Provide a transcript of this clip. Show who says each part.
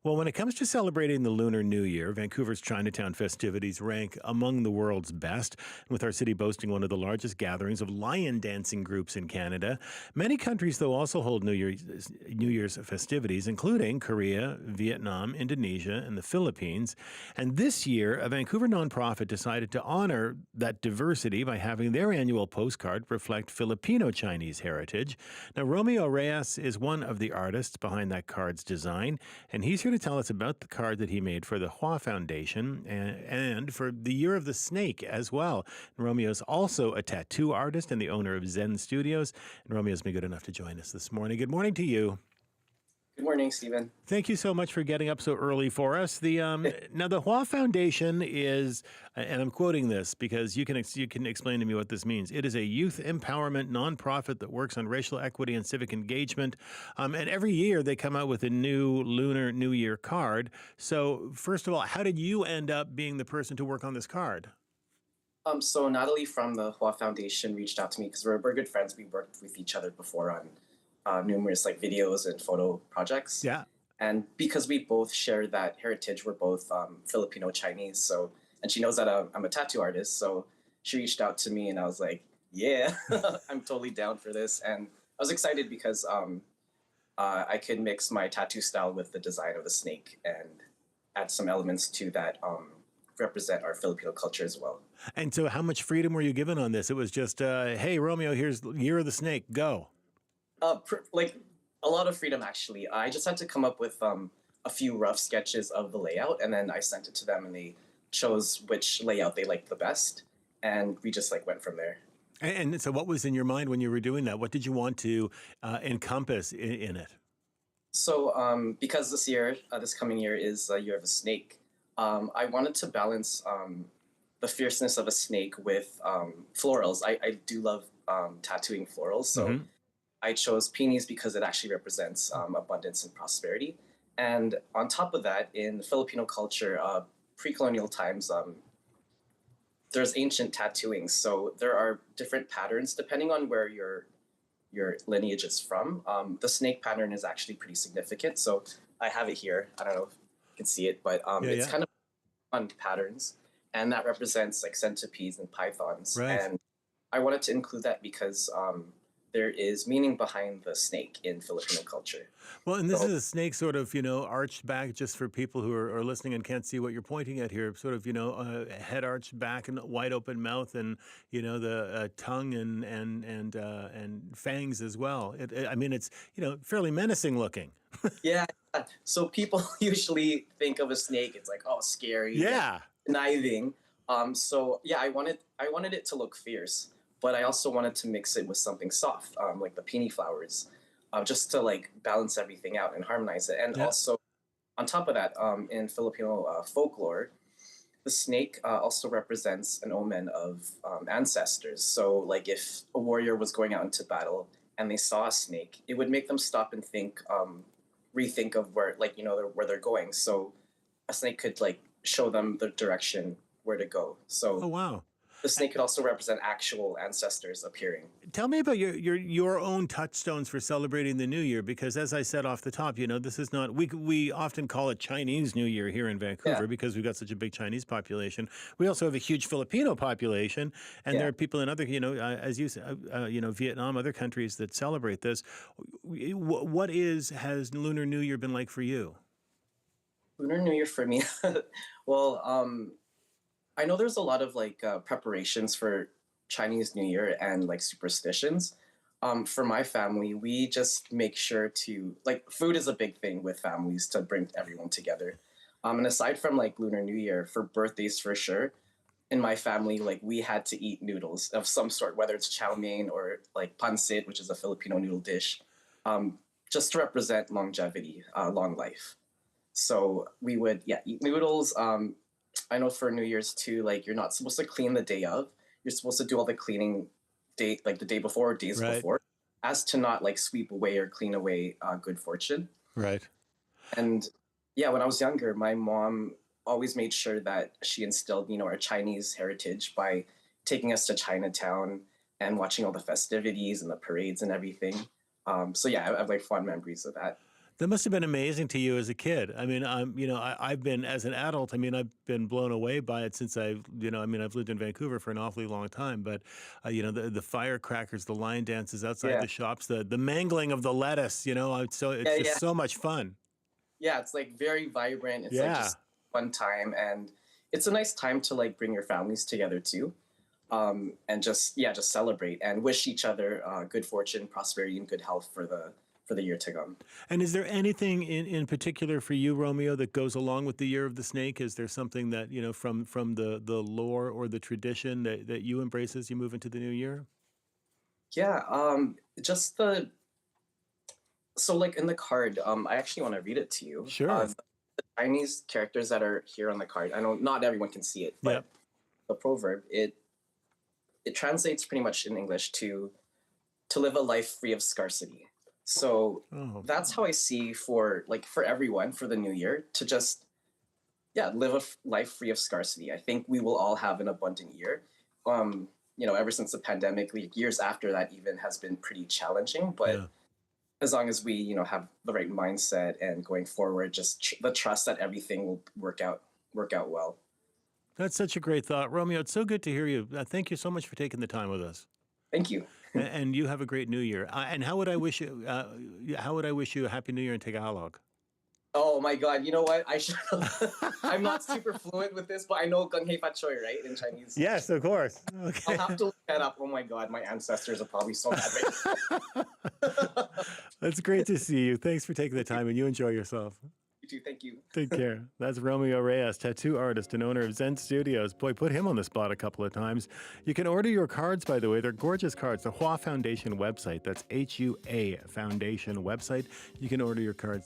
Speaker 1: Well, when it comes to celebrating the Lunar New Year, Vancouver's Chinatown festivities rank among the world's best, with our city boasting one of the largest gatherings of lion dancing groups in Canada. Many countries, though, also hold New Year's festivities, including Korea, Vietnam, Indonesia, and the Philippines. And this year, a Vancouver nonprofit decided to honor that diversity by having their annual postcard reflect Filipino-Chinese heritage. Now, Romeo Reyes is one of the artists behind that card's design, and he's here to tell us about the card that he made for the Hua Foundation and for the Year of the Snake as well. Romeo's also a tattoo artist and the owner of Zen Studios. And Romeo's been good enough to join us this morning. Good morning to you.
Speaker 2: Good morning, Stephen.
Speaker 1: Thank you so much for getting up so early for us. Now the Hua Foundation is, and I'm quoting this because you can explain to me what this means. It is a youth empowerment nonprofit that works on racial equity and civic engagement. And every year they come out with a new Lunar New Year card. So first of all, how did you end up being the person to work on this card?
Speaker 2: So Natalie from the Hua Foundation reached out to me because we're good friends. We worked with each other before on numerous videos and photo projects.
Speaker 1: Yeah.
Speaker 2: And because we both share that heritage, we're both Filipino-Chinese. So, and she knows that I'm a tattoo artist. So she reached out to me and I was like, yeah, I'm totally down for this. And I was excited because I could mix my tattoo style with the design of the snake and add some elements to that represent our Filipino culture as well.
Speaker 1: And so how much freedom were you given on this? It was just, hey, Romeo, here's Year of the Snake, go.
Speaker 2: Like a lot of freedom, actually. I just had to come up with a few rough sketches of the layout, and then I sent it to them, and they chose which layout they liked the best, and we just went from there.
Speaker 1: And so what was in your mind when you were doing that? What did you want to encompass in it?
Speaker 2: So because this coming year is a year of a snake, I wanted to balance the fierceness of a snake with florals. I do love tattooing florals, so I chose peonies because it actually represents abundance and prosperity. And on top of that, in Filipino culture, pre-colonial times, there's ancient tattooing. So there are different patterns depending on where your lineage is from. The snake pattern is actually pretty significant. So I have it here. I don't know if you can see it, but it's kind of fun patterns. And that represents centipedes and pythons.
Speaker 1: Right.
Speaker 2: And I wanted to include that because there is meaning behind the snake in Filipino culture.
Speaker 1: Well, and this is a snake sort of, arched back, just for people who are listening and can't see what you're pointing at here, sort of, head arched back and wide open mouth and, the tongue and fangs as well. It's, fairly menacing looking.
Speaker 2: Yeah. So people usually think of a snake, it's scary.
Speaker 1: Yeah.
Speaker 2: Conniving. So yeah, I wanted it to look fierce, but I also wanted to mix it with something soft, like the peony flowers, just to balance everything out and harmonize it. And also, on top of that, in Filipino folklore, the snake also represents an omen of ancestors. So if a warrior was going out into battle and they saw a snake, it would make them stop and rethink of where where they're going. So a snake could show them the direction where to go. So
Speaker 1: oh, wow.
Speaker 2: The snake could also represent actual ancestors appearing.
Speaker 1: Tell me about your own touchstones for celebrating the New Year, because as I said off the top, this is not, we often call it Chinese New Year here in Vancouver because we've got such a big Chinese population. We also have a huge Filipino population, and there are people in other, as you said, Vietnam, other countries that celebrate this. Has Lunar New Year been like for you?
Speaker 2: Lunar New Year for me, well, I know there's a lot of preparations for Chinese New Year and superstitions. For my family, we just make sure to food is a big thing with families to bring everyone together. And aside from Lunar New Year, for birthdays for sure, in my family we had to eat noodles of some sort, whether it's chow mein or pancit, which is a Filipino noodle dish, just to represent longevity, long life. So we would eat noodles. I know for New Year's too, you're not supposed to clean the day of. You're supposed to do all the cleaning the day before or days before, as to not sweep away or clean away good fortune.
Speaker 1: Right.
Speaker 2: And yeah, when I was younger, my mom always made sure that she instilled, our Chinese heritage by taking us to Chinatown and watching all the festivities and the parades and everything. So yeah, I have fond memories of that.
Speaker 1: That must have been amazing to you as a kid. I mean, I've been as an adult. I mean, I've been blown away by it since I've lived in Vancouver for an awfully long time. But the firecrackers, the line dances outside
Speaker 2: Yeah,
Speaker 1: the shops, the mangling of the lettuce. It's
Speaker 2: yeah,
Speaker 1: just
Speaker 2: yeah,
Speaker 1: so much fun.
Speaker 2: yeah. It's like very vibrant. It's like
Speaker 1: Yeah.
Speaker 2: just fun time, and it's a nice time to like bring your families together too, and just celebrate and wish each other good fortune, prosperity, and good health for the year to come.
Speaker 1: And is there anything in particular for you, Romeo, that goes along with the Year of the Snake? Is there something that, from the lore or the tradition that you embrace as you move into the new year?
Speaker 2: Yeah, just the so like in the card, I actually want to read it to you.
Speaker 1: Sure.
Speaker 2: The Chinese characters that are here on the card. I know not everyone can see it,
Speaker 1: Yep.
Speaker 2: but the proverb it translates pretty much in English to live a life free of scarcity. So
Speaker 1: Oh,
Speaker 2: that's how I see for everyone for the new year to just live a life free of scarcity. I think we will all have an abundant year. Ever since the pandemic, like years after that even has been pretty challenging, but
Speaker 1: yeah.
Speaker 2: as long as we have the right mindset and going forward, just the trust that everything will work out well.
Speaker 1: That's such a great thought. Romeo, it's so good to hear you. Thank you so much for taking the time with us.
Speaker 2: Thank you.
Speaker 1: And you have a great new year. And how would I wish you a happy new year in Tagalog?
Speaker 2: Oh my God! You know what? I should. I'm not super fluent with this, but I know "Gung Hei Fat Choi" right in Chinese.
Speaker 1: Yes, of course.
Speaker 2: I'll
Speaker 1: Okay.
Speaker 2: have to look that up. Oh my God, my ancestors are probably so mad right now.
Speaker 1: That's great to see you. Thanks for taking the time, and you enjoy yourself.
Speaker 2: You too. Thank you.
Speaker 1: Take care. That's Romeo Reyes, tattoo artist and owner of Zen Studios. Boy, put him on the spot a couple of times. You can order your cards, by the way. They're gorgeous cards. The Hua Foundation website. That's HUA Foundation website. You can order your cards.